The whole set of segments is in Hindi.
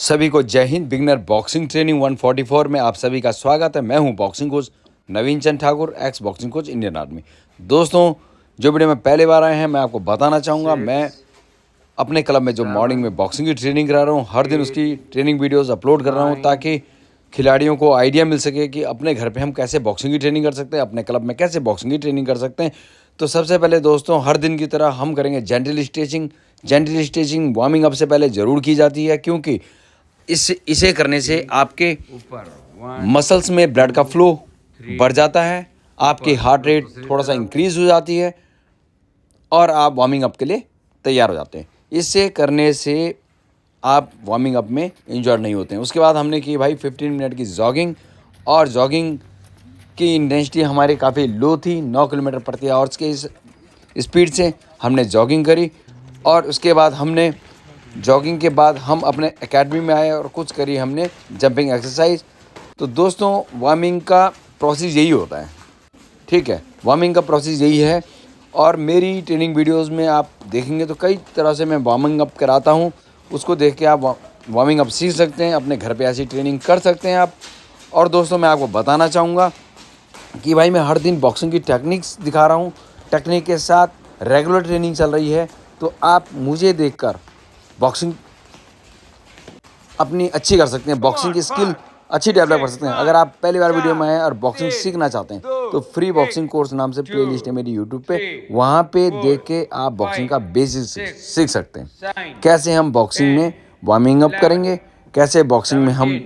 सभी को जय हिंद। बिगनर बॉक्सिंग ट्रेनिंग 144 में आप सभी का स्वागत है। मैं हूं boxing coach Naveen Chand Thakur, ex boxing coach Indian army. दोस्तों, जो वीडियो में पहले बार आए हैं, मैं आपको बताना चाहूँगा, मैं अपने क्लब में जो मॉर्निंग में बॉक्सिंग की ट्रेनिंग करा रहा हूँ, हर दिन उसकी ट्रेनिंग वीडियोस अपलोड कर रहा हूँ ताकि खिलाड़ियों को आइडिया मिल सके कि अपने घर पे हम कैसे बॉक्सिंग की ट्रेनिंग कर सकते हैं, अपने क्लब में कैसे बॉक्सिंग की ट्रेनिंग कर सकते हैं। तो सबसे पहले दोस्तों, हर दिन की तरह हम करेंगे gentle stretching. Gentle stretching warming up से पहले ज़रूर की जाती है, क्योंकि इसे करने से आपके मसल्स में ब्लड का फ्लो बढ़ जाता है, आपकी हार्ट रेट थोड़ा सा इंक्रीज हो जाती है और आप वार्मिंग अप के लिए तैयार हो जाते हैं। इससे करने से आप वार्मिंग अप में इंजर्ड नहीं होते हैं। उसके बाद हमने की भाई 15 मिनट की जॉगिंग, और जॉगिंग की इंटेंसिटी हमारी काफ़ी लो थी। 9 किलोमीटर प्रति आवर्स के इस स्पीड से हमने जॉगिंग करी, और उसके बाद हमने जॉगिंग के बाद हम अपने एकेडमी में आए और कुछ करी हमने जंपिंग एक्सरसाइज। तो दोस्तों, वार्मिंग का प्रोसेस यही होता है, ठीक है। वार्मिंग का प्रोसेस यही है, और मेरी ट्रेनिंग वीडियोस में आप देखेंगे तो कई तरह से मैं वार्मिंग अप कराता हूँ। उसको देख के आप वार्मिंग अप सीख सकते हैं, अपने घर पे ऐसी ट्रेनिंग कर सकते हैं आप। और दोस्तों, मैं आपको बताना चाहूँगा कि भाई मैं हर दिन बॉक्सिंग की टेक्निक्स दिखा रहा हूँ, टेक्निक के साथ रेगुलर ट्रेनिंग चल रही है। तो आप मुझे देखकर बॉक्सिंग अपनी अच्छी कर सकते हैं, बॉक्सिंग की स्किल अच्छी डेवलप कर सकते हैं। अगर आप पहली बार वीडियो में आए और बॉक्सिंग सीखना चाहते हैं तो फ्री बॉक्सिंग कोर्स नाम से प्लेलिस्ट है मेरी यूट्यूब पे, वहाँ पे देख के आप बॉक्सिंग का बेसिक सीख सकते हैं। कैसे हम बॉक्सिंग में वार्मिंग अप करेंगे, कैसे बॉक्सिंग में हम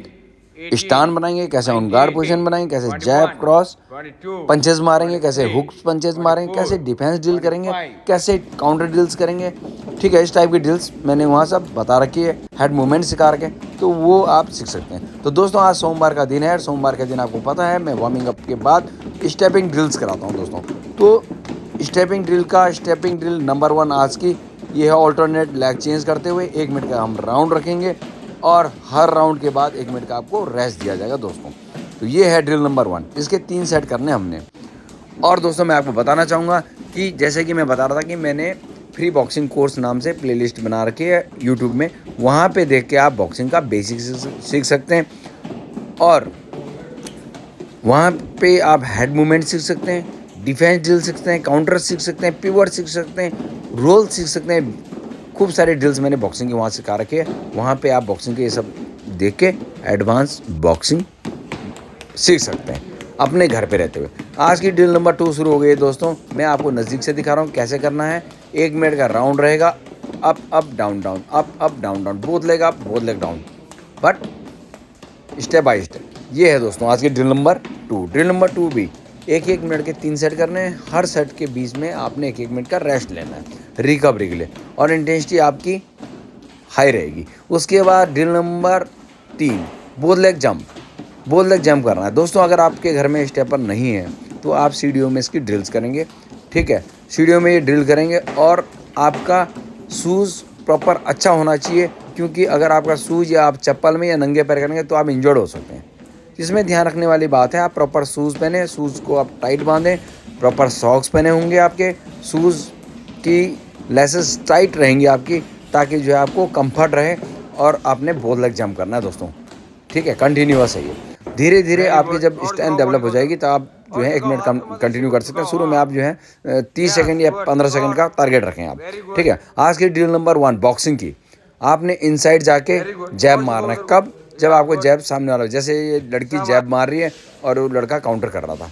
स्टान बनाएंगे, कैसे ऑन गार्ड पोजीशन बनाएंगे, कैसे जैब क्रॉस पंचेस मारेंगे, कैसे हुक पंचेस मारेंगे, कैसे डिफेंस ड्रिल करेंगे, कैसे काउंटर ड्रिल्स करेंगे, ठीक है। इस टाइप की ड्रिल्स मैंने वहाँ सब बता रखी है, हेड मूवमेंट सिखा रखे, तो वो आप सीख सकते हैं। तो दोस्तों, आज सोमवार का दिन है। सोमवार के दिन आपको पता है मैं वार्मिंग अप के बाद स्टेपिंग ड्रिल्स कराता हूँ दोस्तों। तो स्टेपिंग ड्रिल नंबर 1 आज की ये है, ऑल्टरनेट लेग चेंज करते हुए 1 मिनट का हम राउंड रखेंगे, और हर राउंड के बाद 1 मिनट का आपको रेस्ट दिया जाएगा दोस्तों। तो ये है ड्रिल नंबर 1। इसके 3 सेट करने हमने। और दोस्तों, मैं आपको बताना चाहूँगा कि जैसे कि मैं बता रहा था कि मैंने फ्री बॉक्सिंग कोर्स नाम से प्लेलिस्ट बना रखी है यूट्यूब में, वहाँ पे देख के आप बॉक्सिंग का बेसिक सीख सकते हैं, और वहाँ पे आप हेड मूवमेंट सीख सकते हैं, डिफेंस ड्रिल सीख सकते हैं, काउंटर सीख सकते हैं, पिवट सीख सकते हैं, रोल सीख सकते हैं। खूब सारे ड्रिल्स मैंने बॉक्सिंग के वहाँ सिखा रखे हैं। वहाँ पे आप बॉक्सिंग के ये सब देख के एडवांस बॉक्सिंग सीख सकते हैं अपने घर पे रहते हुए। आज की ड्रिल नंबर 2 शुरू हो गई है दोस्तों। मैं आपको नज़दीक से दिखा रहा हूँ कैसे करना है। 1 मिनट का राउंड रहेगा, up up down down, up down down, both leg up both leg down, but step by step. ये है दोस्तों आज की ड्रिल नंबर 2। ड्रिल नंबर 2 भी 1-1 मिनट के 3 सेट करने हैं। हर सेट के बीच में आपने 1-1 मिनट का रेस्ट लेना है रिकवरी के लिए, और इंटेंसिटी आपकी हाई रहेगी। उसके बाद drill number 3, both leg jump करना है दोस्तों। अगर आपके घर में स्टेपर नहीं है तो आप सीढ़ियों में इसकी ड्रिल्स करेंगे, ठीक है। सीढ़ियों में ये ड्रिल करेंगे, और आपका शूज़ प्रॉपर अच्छा होना चाहिए, क्योंकि अगर आपका शूज़ या आप चप्पल में या नंगे पैर करेंगे तो आप इंजर्ड हो सकते हैं। इसमें ध्यान रखने वाली बात है, आप प्रॉपर शूज़ पहने, शूज़ को आप टाइट बांधें, प्रॉपर सॉक्स पहने होंगे आपके, शूज़ की लेसेस टाइट रहेंगी आपकी, ताकि जो है आपको कंफर्ट रहे। और आपने बोथ लेग जंप करना है दोस्तों, ठीक है। कंटिन्यूअस है ये। धीरे धीरे आपकी जब स्ट्रेंथ डेवलप हो जाएगी तो आप जो है 1 मिनट कम कंटिन्यू कर सकते हैं। शुरू में आप जो है 30 सेकंड या 15 सेकंड का टारगेट रखें आप, ठीक है। आज की ड्रिल नंबर 1 बॉक्सिंग की, आपने इनसाइड जाके जैब मारना है। कब? जब आपको जैब सामने वाला, जैसे ये लड़की जैब मार रही है और वो लड़का काउंटर कर रहा था,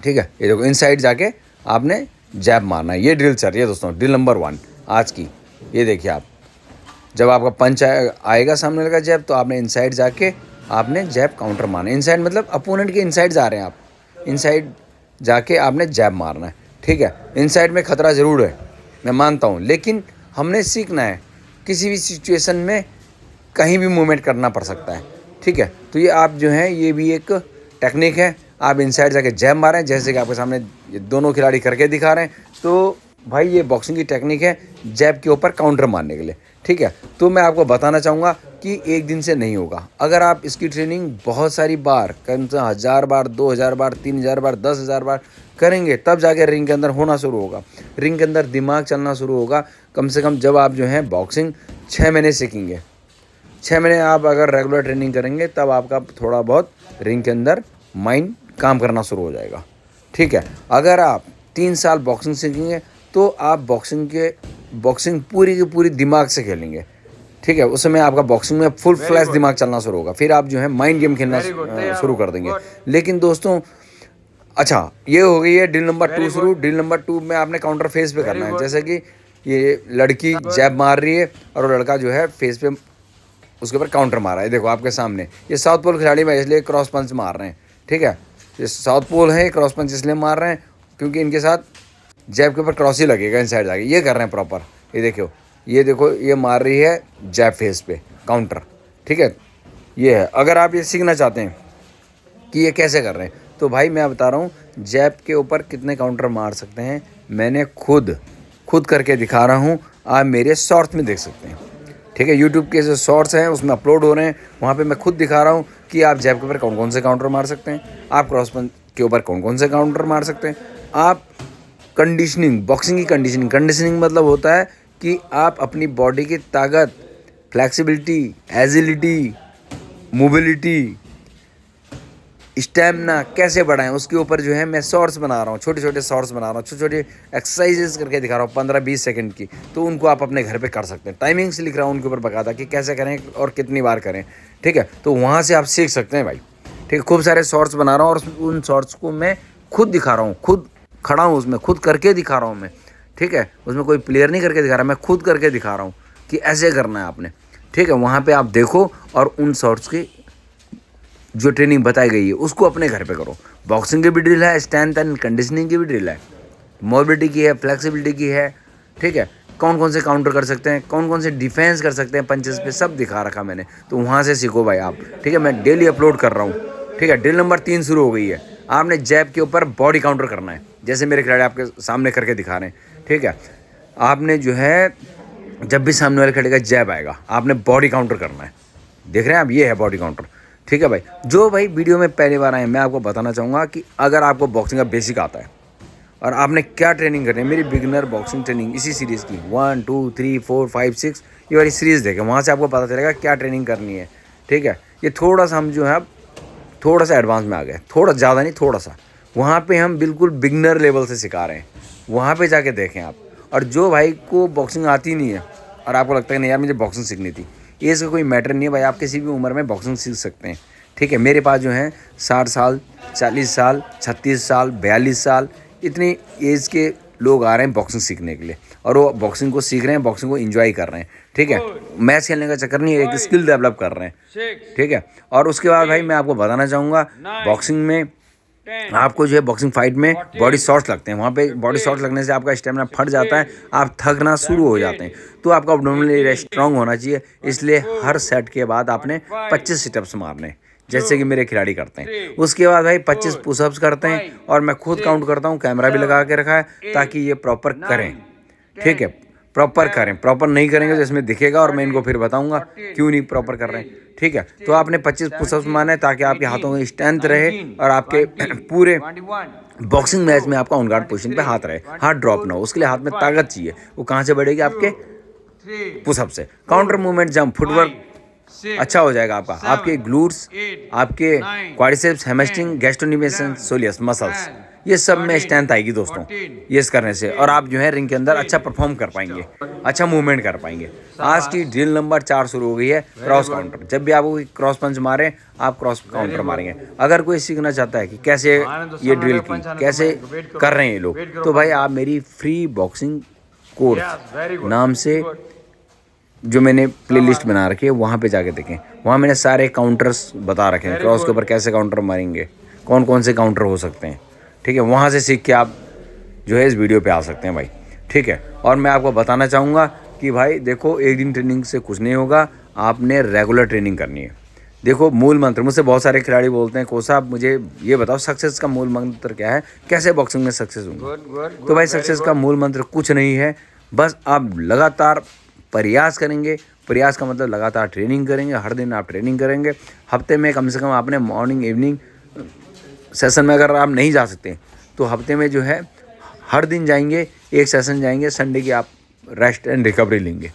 ठीक है। ये देखो, इनसाइड जाके आपने जैब मारना है। ये ड्रिल चल रही है दोस्तों, ड्रिल नंबर 1 आज की। ये देखिए आप, जब आपका पंच आएगा सामने वाले का जैब, तो आपने इनसाइड जाके आपने जैब काउंटर मारना है। इनसाइड मतलब अपोनेंट के इनसाइड जा रहे हैं आप, इनसाइड जाके आपने जैब मारना है, ठीक है। इनसाइड में खतरा ज़रूर है, मैं मानता हूँ, लेकिन हमने सीखना है। किसी भी सिचुएशन में कहीं भी मूवमेंट करना पड़ सकता है, ठीक है। तो ये आप जो है, ये भी एक टेक्निक है। आप इनसाइड जाके जैब मारें, जैसे कि आपके सामने ये दोनों खिलाड़ी करके दिखा रहे हैं। तो भाई ये बॉक्सिंग की टेक्निक है जैब के ऊपर काउंटर मारने के लिए, ठीक है। तो मैं आपको बताना चाहूँगा कि एक दिन से नहीं होगा। अगर आप इसकी ट्रेनिंग बहुत सारी बार, कम से 1000 बार, 2000 बार, 3000 बार, 10,000 बार करेंगे, तब जाके रिंग के अंदर होना शुरू होगा। रिंग के अंदर दिमाग चलना शुरू होगा। कम से कम जब आप जो है बॉक्सिंग 6 महीने सीखेंगे, 6 महीने आप अगर रेगुलर ट्रेनिंग करेंगे तब आपका थोड़ा बहुत रिंग के अंदर माइंड काम करना शुरू हो जाएगा। ठीक है, अगर आप 3 साल बॉक्सिंग सीखेंगे तो आप बॉक्सिंग पूरी की पूरी दिमाग से खेलेंगे। ठीक है, उस समय आपका बॉक्सिंग में फुल फ्लैश दिमाग चलना शुरू होगा, फिर आप जो है माइंड गेम खेलना शुरू कर देंगे। लेकिन दोस्तों अच्छा, ये हो गई है ड्रिल नंबर 2 शुरू। ड्रिल नंबर 2 में आपने काउंटर फेस पे करना है। जैसे कि ये लड़की जैब मार रही है और वो लड़का जो है फेस पे उसके ऊपर काउंटर मारा है। देखो आपके सामने, ये साउथ पोल खिलाड़ी में इसलिए क्रॉस पंच मार रहे हैं। ठीक है, ये साउथ पोल है, क्रॉस पंच इसलिए मार रहे हैं क्योंकि इनके साथ जैब के ऊपर क्रॉस ही लगेगा इनसाइड जाके। ये कर रहे हैं प्रॉपर, ये देखो ये मार रही है जैब फेस पे काउंटर। ठीक है, ये है। अगर आप ये सीखना चाहते हैं कि ये कैसे कर रहे हैं तो भाई मैं बता रहा हूँ जैब के ऊपर कितने काउंटर मार सकते हैं, मैंने खुद करके दिखा रहा हूँ। आप मेरे शॉर्ट्स में देख सकते हैं। ठीक है, यूट्यूब के जो शॉर्ट्स हैं उसमें अपलोड हो रहे हैं, वहाँ पे मैं खुद दिखा रहा हूँ कि आप जैब के ऊपर कौन कौन से काउंटर मार सकते हैं, आप क्रॉस पंच के ऊपर कौन कौन से काउंटर मार सकते हैं। आप कंडीशनिंग, बॉक्सिंग की कंडीशनिंग मतलब होता है कि आप अपनी बॉडी की ताकत, फ्लेक्सिबिलिटी, एजिलिटी, मोबिलिटी, स्टैमिना कैसे बढ़ाएं उसके ऊपर जो है मैं शॉर्ट्स बना रहा हूँ, छोटे छोटे शॉर्ट्स बना रहा हूँ, छोटे छोटे एक्सरसाइजेस करके दिखा रहा हूँ 15-20 सेकंड की। तो उनको आप अपने घर पे कर सकते हैं। टाइमिंग से लिख रहा हूँ उनके ऊपर बकायदा कि कैसे करें और कितनी बार करें। ठीक है, तो वहाँ से आप सीख सकते हैं भाई। ठीक है, खूब सारे शॉर्ट्स बना रहा हूँ और उन शॉर्ट्स को मैं खुद दिखा रहा हूँ, खुद खड़ा हूँ उसमें, खुद करके दिखा रहा हूँ मैं। ठीक है, उसमें कोई प्लेयर नहीं करके दिखा रहा, मैं खुद करके दिखा रहा हूँ कि ऐसे करना है आपने। ठीक है, वहाँ पर आप देखो और उन शॉर्ट्स की जो ट्रेनिंग बताई गई है उसको अपने घर पे करो। बॉक्सिंग की भी ड्रिल है, स्ट्रेंथ एंड कंडीशनिंग की भी ड्रिल है, मोबिलिटी की है, फ्लेक्सिबिलिटी की है। ठीक है, कौन कौन से काउंटर कर सकते हैं, कौन कौन से डिफेंस कर सकते हैं पंचेस पे, सब दिखा रखा मैंने। तो वहाँ से सीखो भाई आप। ठीक है, मैं डेली अपलोड कर रहा हूँ। ठीक है, ड्रिल नंबर 3 शुरू हो गई है। आपने जैब के ऊपर बॉडी काउंटर करना है, जैसे मेरे खिलाड़ी आपके सामने करके दिखा रहे हैं। ठीक है, आपने जो है जब भी सामने वाले खिलाड़ी का जैब आएगा आपने बॉडी काउंटर करना है। देख रहे हैं आप, ये है बॉडी काउंटर। ठीक है भाई, जो भाई वीडियो में पहली बार आए मैं आपको बताना चाहूँगा कि अगर आपको बॉक्सिंग का बेसिक आता है और आपने क्या ट्रेनिंग करनी है, मेरी बिगिनर बॉक्सिंग ट्रेनिंग इसी सीरीज़ की 1 2 3 4 5 6 ये वाली सीरीज़ देखें, वहाँ से आपको पता चलेगा क्या ट्रेनिंग करनी है। ठीक है, ये थोड़ा सा हम जो है थोड़ा सा एडवांस में आ गए, थोड़ा ज़्यादा नहीं थोड़ा सा। वहाँ पे हम बिल्कुल बिगनर लेवल से सिखा रहे हैं, वहाँ पे जाके देखें आप। और जो भाई को बॉक्सिंग आती नहीं है और आपको लगता है नहीं यार मुझे बॉक्सिंग सीखनी थी, एज का कोई मैटर नहीं है भाई, आप किसी भी उम्र में बॉक्सिंग सीख सकते हैं। ठीक है, मेरे पास जो है 60 साल, 40 साल, 36 साल, 42 साल इतनी एज के लोग आ रहे हैं बॉक्सिंग सीखने के लिए और वो बॉक्सिंग को सीख रहे हैं, बॉक्सिंग को एंजॉय कर रहे हैं। ठीक है, मैच खेलने का चक्कर नहीं है, एक स्किल डेवलप कर रहे हैं। ठीक है, और उसके बाद भाई मैं आपको बताना चाहूँगा बॉक्सिंग में आपको जो है बॉक्सिंग फाइट में बॉडी शॉट्स लगते हैं। वहाँ पे बॉडी शॉट्स लगने से आपका स्टेमिना फट जाता है, आप थकना शुरू हो जाते हैं। तो आपका एब्डोमिनल एरिया स्ट्रांग होना चाहिए, इसलिए हर सेट के बाद आपने 25 सिटअप्स मारने जैसे कि मेरे खिलाड़ी करते हैं। उसके बाद भाई 25 पुशअप्स करते हैं और मैं खुद काउंट करता हूँ, कैमरा भी लगा के रखा है ताकि ये प्रॉपर करें। ठीक है, प्रॉपर करें, प्रॉपर नहीं करेंगे तो इसमें दिखेगा और मैं इनको फिर बताऊंगा क्यों नहीं प्रॉपर कर रहे हैं। ठीक है, तो आपने 25 पुशअप्स मारने हैं ताकि आपके हाथों में स्ट्रेंथ रहे और आपके पूरे बॉक्सिंग मैच में आपका ऑन गार्ड पोजीशन पे हाथ रहे, हाथ ड्रॉप ना हो। उसके लिए हाथ में ताकत चाहिए, वो कहाँ से बढ़ेगी? आपके पुशअप से। काउंटर मूवमेंट, जंप, फुटवर्क अच्छा हो जाएगा आपका, आपके ग्लूट्स, आपके quadriceps, hamstring, gastrocnemius, soleus muscles, ये सब में स्ट्रेंथ आएगी दोस्तों ये करने से, और आप जो है रिंग के अंदर अच्छा परफॉर्म कर पाएंगे, अच्छा मूवमेंट कर पाएंगे। आज की ड्रिल नंबर 4 शुरू हो गई है, क्रॉस काउंटर। जब भी आप क्रॉस पंच मारें आप क्रॉस काउंटर मारेंगे। अगर कोई सीखना चाहता है कि कैसे ये ड्रिल की कैसे कर रहे हैं ये लोग, तो भाई आप मेरी फ्री बॉक्सिंग कोर्स नाम से जो मैंने प्लेलिस्ट बना रखी है वहाँ पे जाके देखें, वहाँ मैंने सारे काउंटर्स बता रखे हैं, क्रॉस के ऊपर कैसे काउंटर मारेंगे, कौन कौन से काउंटर हो सकते हैं। ठीक है, वहाँ से सीख के आप जो है इस वीडियो पे आ सकते हैं भाई। ठीक है, और मैं आपको बताना चाहूँगा कि भाई देखो एक दिन ट्रेनिंग से कुछ नहीं होगा, आपने रेगुलर ट्रेनिंग करनी है। देखो मूल मंत्र, मुझसे बहुत सारे खिलाड़ी बोलते हैं कोच साहब मुझे ये बताओ सक्सेस का मूल मंत्र क्या है, कैसे बॉक्सिंग में सक्सेस होंगे। तो भाई सक्सेस का मूल मंत्र कुछ नहीं है, बस आप लगातार प्रयास करेंगे। प्रयास का मतलब लगातार ट्रेनिंग करेंगे, हर दिन आप ट्रेनिंग करेंगे। हफ्ते में कम से कम आपने मॉर्निंग इवनिंग सेशन में अगर आप नहीं जा सकते तो हफ्ते में जो है हर दिन जाएंगे, एक सेशन जाएंगे, संडे की आप रेस्ट एंड रिकवरी लेंगे।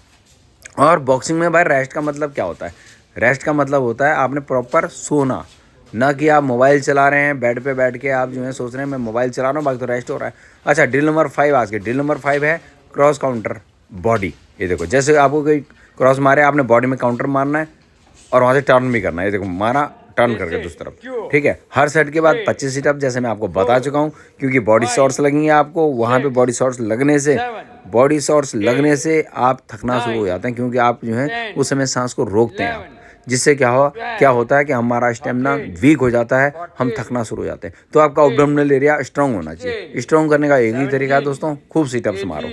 और बॉक्सिंग में भाई रेस्ट का मतलब क्या होता है, रेस्ट का मतलब होता है आपने प्रॉपर सोना, ना कि आप मोबाइल चला रहे हैं बेड पे बैठ के, आप जो है सोच रहे हैं मैं मोबाइल चला रहा हूँ बाकी तो रेस्ट हो रहा है। अच्छा, ड्रिल नंबर 5 आज के ड्रिल नंबर 5 है क्रॉस काउंटर बॉडी। ये देखो जैसे आपको कोई क्रॉस मारे, आपने बॉडी में काउंटर मारना है और वहाँ से टर्न भी करना है। ये देखो मारा, टर्न करके दूसरी तरफ, ठीक है। हर सेट के बाद 25 सिटअप, जैसे मैं आपको बता चुका हूँ, क्योंकि बॉडी शॉर्ट्स लगेंगे आपको वहाँ पे। बॉडी शॉर्ट्स लगने से आप थकना शुरू हो जाते हैं, क्योंकि आप जो है उस समय सांस को रोकते हैं आप, जिससे क्या होता है कि हमारा स्टेमिना वीक हो जाता है, हम थकना शुरू हो जाते हैं। तो आपका एब्डोमिनल एरिया स्ट्रांग होना चाहिए। स्ट्रांग करने का एक ही तरीका है दोस्तों, खूब सिटअप्स मारो,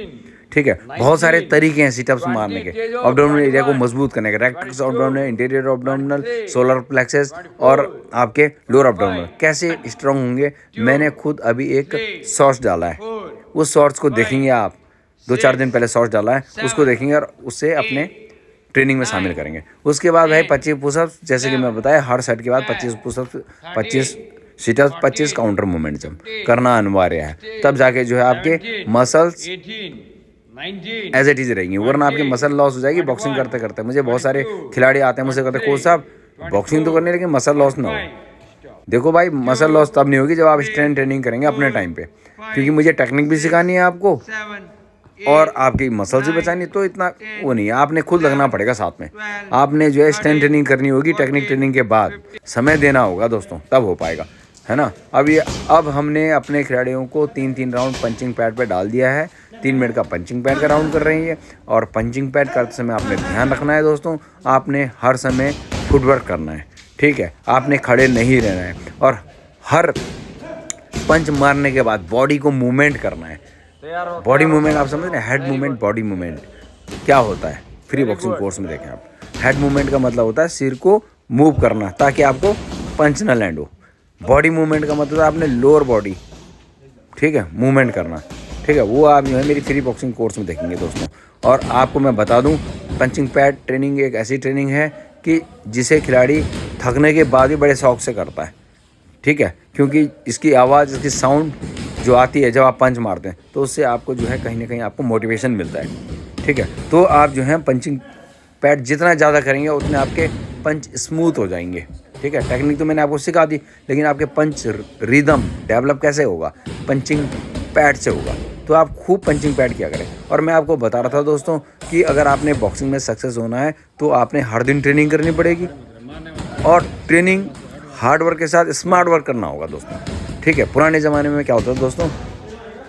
ठीक है। बहुत सारे तरीके हैं सिटअप्स मारने के, एब्डोमिनल एरिया को मजबूत करने के। Rectus abdominal, interior abdominal, solar plexus और आपके लोअर एब्डोमिनल कैसे स्ट्रांग होंगे। मैंने खुद अभी एक शॉर्ट्स डाला है, उस शॉर्ट्स को देखेंगे आप, 2-4 दिन पहले शॉर्ट्स डाला है, उसको देखेंगे और उससे अपने ट्रेनिंग में शामिल करेंगे। उसके बाद भाई 25 पुशअप्स, जैसे कि मैं बताया हर सेट के बाद 25 पुशअप्स, 25 सिटअप्स, 25 काउंटर मूवमेंट जब करना अनिवार्य है, तब जाके जो है आपके मसल्स एज इट इज रहेंगी, वरना आपकी मसल लॉस हो जाएगी बॉक्सिंग करते करते। मुझे बहुत सारे खिलाड़ी आते हैं मुझसे कहते हैं कोच साहब बॉक्सिंग तो करनी है लेकिन मसल लॉस ना हो। देखो भाई, मसल लॉस तब नहीं होगी जब आप स्ट्रेंथ ट्रेनिंग करेंगे अपने टाइम पे, क्योंकि मुझे टेक्निक भी सिखानी है आपको और आपकी मसल भी बचानी, तो इतना वो नहीं है। आपने खुद लगना पड़ेगा साथ में, आपने जो है स्ट्रेंथ ट्रेनिंग करनी होगी, टेक्निक ट्रेनिंग के बाद समय देना होगा दोस्तों, तब हो पाएगा, है ना। अब हमने अपने खिलाड़ियों को 3-3 राउंड पंचिंग पैड पे डाल दिया है। 3 मिनट का पंचिंग पैड का राउंड कर रही है, और पंचिंग पैड करते समय आपने ध्यान रखना है दोस्तों, आपने हर समय फुटवर्क करना है, ठीक है। आपने खड़े नहीं रहना है, और हर पंच मारने के बाद बॉडी को मूवमेंट करना है। बॉडी मूवमेंट आप समझ रहे हैं, हेड मूवमेंट, बॉडी मूवमेंट क्या होता है फ्री बॉक्सिंग कोर्स में देखें आप। हेड मूवमेंट का मतलब होता है सिर को मूव करना ताकि आपको पंच ना लैंड हो। बॉडी मूवमेंट का मतलब है आपने लोअर बॉडी, ठीक है, मूवमेंट करना, ठीक है। वो आप जो है मेरी फ्री बॉक्सिंग कोर्स में देखेंगे दोस्तों। और आपको मैं बता दूं, पंचिंग पैड ट्रेनिंग एक ऐसी ट्रेनिंग है कि जिसे खिलाड़ी थकने के बाद भी बड़े शौक से करता है, ठीक है, क्योंकि इसकी आवाज़, इसकी साउंड जो आती है जब आप पंच मारते हैं, तो उससे आपको जो है कहीं ना कहीं आपको मोटिवेशन मिलता है, ठीक है। तो आप जो है पंचिंग पैड जितना ज़्यादा करेंगे उतने आपके पंच स्मूथ हो जाएंगे, ठीक है। टेक्निक तो मैंने आपको सिखा दी, लेकिन आपके पंच रिदम डेवलप कैसे होगा, पंचिंग पैड से होगा। तो आप खूब पंचिंग पैड किया करें। और मैं आपको बता रहा था दोस्तों कि अगर आपने बॉक्सिंग में सक्सेस होना है तो आपने हर दिन ट्रेनिंग करनी पड़ेगी, और ट्रेनिंग हार्ड वर्क के साथ स्मार्ट वर्क करना होगा दोस्तों, ठीक है। पुराने ज़माने में क्या होता था दोस्तों,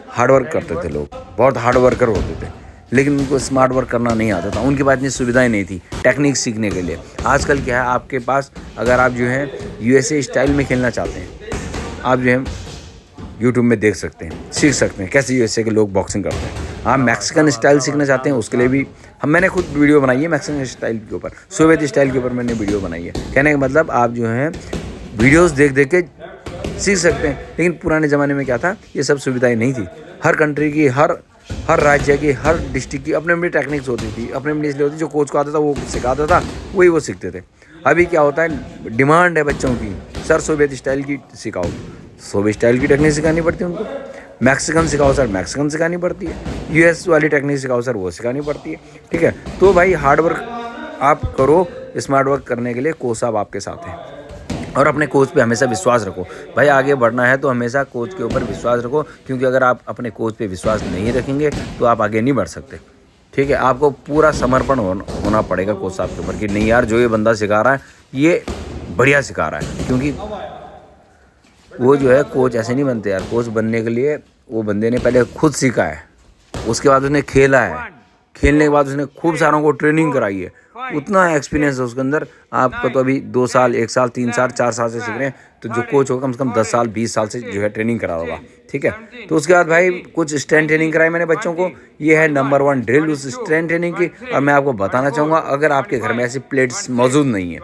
हार्ड वर्क करते थे लोग, बहुत हार्ड वर्कर होते थे, लेकिन उनको स्मार्ट वर्क करना नहीं आता था, उनके पास इतनी सुविधाएं नहीं थी टेक्निक सीखने के लिए। आजकल क्या है आपके पास, अगर आप जो है यूएसए स्टाइल में खेलना चाहते हैं, आप जो है यूट्यूब में देख सकते हैं, सीख सकते हैं कैसे यूएसए के लोग बॉक्सिंग करते हैं। आप मैक्सिकन स्टाइल सीखना चाहते हैं, उसके लिए भी मैंने खुद वीडियो बनाई है मैक्सिकन स्टाइल के ऊपर, सोवियत स्टाइल के ऊपर मैंने वीडियो बनाई है। कहने का मतलब आप जो है वीडियोस देख देख के सीख सकते हैं। लेकिन पुराने ज़माने में क्या था, ये सब सुविधाएं नहीं थी। हर कंट्री की, हर राज्य की, हर डिस्ट्रिक्ट की अपनी अपनी टेक्निक्स होती थी, अपनी अपनी इसलिए होती, जो कोच को आता था वो सिखाता था, वही वो सीखते थे। अभी क्या होता है, डिमांड है बच्चों की, सर सोवियत स्टाइल की सिखाओ, सोवियत स्टाइल की टेक्निक सिखानी पड़ती है उनको। मैक्सिकन सिखाओ सर, मैक्सिकन सिखानी पड़ती है। यूएस वाली टेक्निक सिखाओ सर, वो सिखानी पड़ती है, ठीक है। तो भाई हार्ड वर्क आप करो, स्मार्ट वर्क करने के लिए कोच साहब आपके साथ हैं, और अपने कोच पे हमेशा विश्वास रखो। भाई आगे बढ़ना है तो हमेशा कोच के ऊपर विश्वास रखो, क्योंकि अगर आप अपने कोच पे विश्वास नहीं रखेंगे तो आप आगे नहीं बढ़ सकते, ठीक है। आपको पूरा समर्पण होना पड़ेगा कोच साहब के ऊपर कि नहीं यार, जो ये बंदा सिखा रहा है ये बढ़िया सिखा रहा है। क्योंकि वो जो है कोच ऐसे नहीं बनते यार, कोच बनने के लिए वो बंदे ने पहले खुद सीखा है, उसके बाद उसने खेला है, खेलने के बाद उसने खूब सारों को ट्रेनिंग कराई है, उतना एक्सपीरियंस है उसके अंदर। आपका तो अभी 2 साल, 1 साल, 3 साल, 4 साल से सीख रहे हैं, तो जो कोच होगा कम से कम 10 साल, 20 साल से जो है ट्रेनिंग करा होगा, ठीक है। तो उसके बाद भाई कुछ स्ट्रेंथ ट्रेनिंग कराई मैंने बच्चों को, ये है नंबर 1 ड्रिल उस स्ट्रेंथ ट्रेनिंग की। और मैं आपको बताना चाहूँगा, अगर आपके घर में ऐसी प्लेट्स मौजूद नहीं है,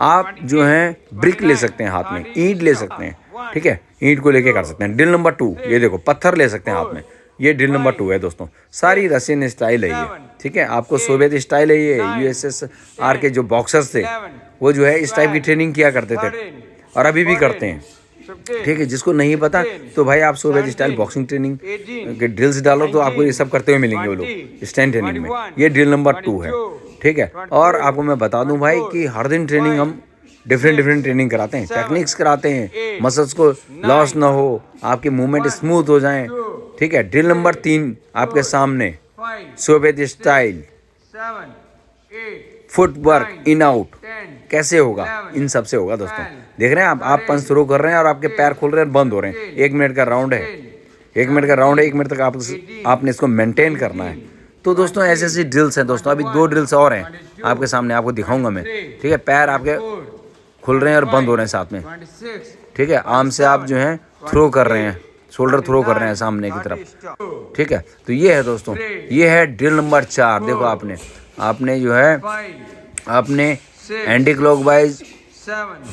आप जो है ब्रिक ले सकते हैं हाथ में, ईंट ले सकते हैं, ठीक है, ईंट को लेके कर सकते हैं। ड्रिल नंबर 2, ये देखो पत्थर ले सकते हैं हाथ में, ये ड्रिल नंबर 2 है दोस्तों। सारी रशियन स्टाइल है ये, ठीक है। आपको सोवियत स्टाइल है ये, यूएसएसआर के जो बॉक्सर्स थे वो जो है इस टाइप की ट्रेनिंग किया करते थे, और अभी भी करते हैं, ठीक है। जिसको नहीं पता तो भाई आप सोवेज स्टाइल बॉक्सिंग ट्रेनिंग के ड्रिल्स डालो तो आपको ये सब करते हुए मिलेंगे वो लोग स्ट्रेंथ ट्रेनिंग में। ये ड्रिल नंबर 2 है, ठीक है। और आपको मैं बता दूं भाई कि हर दिन ट्रेनिंग हम डिफरेंट ट्रेनिंग कराते हैं, टेक्निक्स कराते हैं, मसल्स को लॉस ना हो, आपके मूवमेंट स्मूथ हो जाएं, ठीक है। ड्रिल नंबर 3 आपके सामने, सोवेज स्टाइल फुटवर्क इन आउट कैसे होगा, इन सब से होगा दोस्तों। देख रहे हैं आप पंच थ्रो कर रहे हैं और आपके पैर खुल रहे हैं, बंद हो रहे हैं। 1 मिनट का राउंड है, 1 मिनट का राउंड है, 1 मिनट तक आपने इसको मेंटेन करना है। तो दोस्तों ऐसे ऐसी ड्रिल्स हैं दोस्तों। अभी 2 ड्रिल्स और हैं आपके सामने, आपको दिखाऊंगा मैं, ठीक है। पैर आपके खुल रहे हैं और बंद हो रहे हैं साथ में, ठीक है। आर्म से आप जो है थ्रो कर रहे हैं, शोल्डर थ्रो कर रहे हैं सामने की तरफ, ठीक है। तो ये है दोस्तों, ये है ड्रिल नंबर 4। देखो आपने जो है आपने एंटी क्लॉकवाइज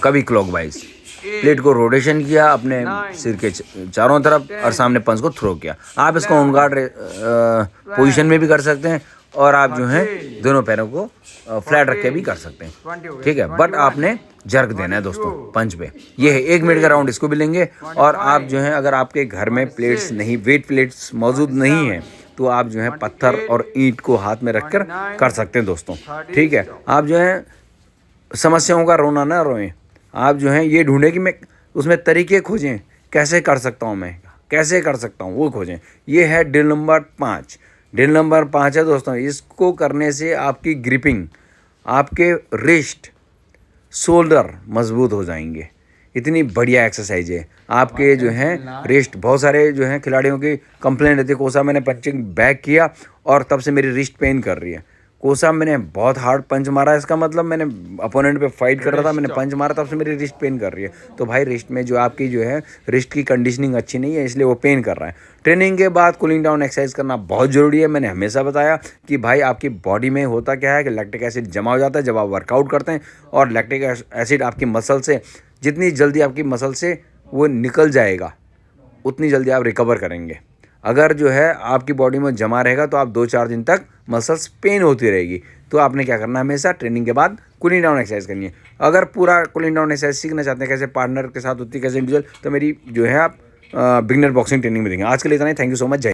कभी क्लॉकवाइज प्लेट को रोटेशन किया अपने सिर के चारों तरफ और सामने पंच को थ्रो किया। आप इसको ऑन गार्ड पोजीशन में भी कर सकते हैं और आप जो है दोनों पैरों को फ्लैट रख के भी कर सकते हैं, ठीक है। बट आपने जर्क देना है दोस्तों पंच पे। ये है 1 मिनट का राउंड, इसको भी लेंगे। और आप जो है अगर आपके घर में प्लेट्स नहीं, वेट प्लेट्स मौजूद नहीं है तो आप जो है पत्थर और ईंट को हाथ में रखकर कर सकते हैं दोस्तों, ठीक है। आप जो है समस्याओं का रोना ना रोएं, आप जो है ये ढूंढें कि मैं उसमें तरीके खोजें, कैसे कर सकता हूँ मैं, कैसे कर सकता हूँ वो खोजें। ये है ड्रिल नंबर 5। ड्रिल नंबर 5 है दोस्तों। इसको करने से आपकी ग्रिपिंग, आपके रिस्ट, शोल्डर मजबूत हो जाएंगे। इतनी बढ़िया एक्सरसाइज है। आपके जो है रिस्ट, बहुत सारे जो हैं खिलाड़ियों की कंप्लेंट रहती है, कोसा मैंने पंचिंग बैक किया और तब से मेरी रिस्ट पेन कर रही है। कोसा मैंने बहुत हार्ड पंच मारा, इसका मतलब मैंने अपोनेंट पे फाइट कर रहा था, मैंने पंच मारा, तब से मेरी रिस्ट पेन कर रही है। तो भाई रिस्ट में जो आपकी जो है रिस्ट की कंडीशनिंग अच्छी नहीं है, इसलिए वो पेन कर रहा है। ट्रेनिंग के बाद कूलिंग डाउन एक्सरसाइज करना बहुत ज़रूरी है। मैंने हमेशा बताया कि भाई आपकी बॉडी में होता क्या है कि लैक्टिक एसिड जमा हो जाता है जब आप वर्कआउट करते हैं, और लैक्टिक एसिड आपकी मसल से जितनी जल्दी आपकी मसल से वो निकल जाएगा उतनी जल्दी आप रिकवर करेंगे। अगर जो है आपकी बॉडी में जमा रहेगा तो आप 2-4 दिन तक मसल्स पेन होती रहेगी। तो आपने क्या करना है, हमेशा ट्रेनिंग के बाद कूलिंग डाउन एक्सरसाइज करनी है। अगर पूरा कूलिंग डाउन एक्सरसाइज सीखना चाहते हैं कैसे पार्टनर के साथ होती है, कैसे इंडिविजुअल, तो मेरी जो है आप बिगिनर बॉक्सिंग ट्रेनिंग में देंगे। आज के लिए इतना ही। Thank you so much.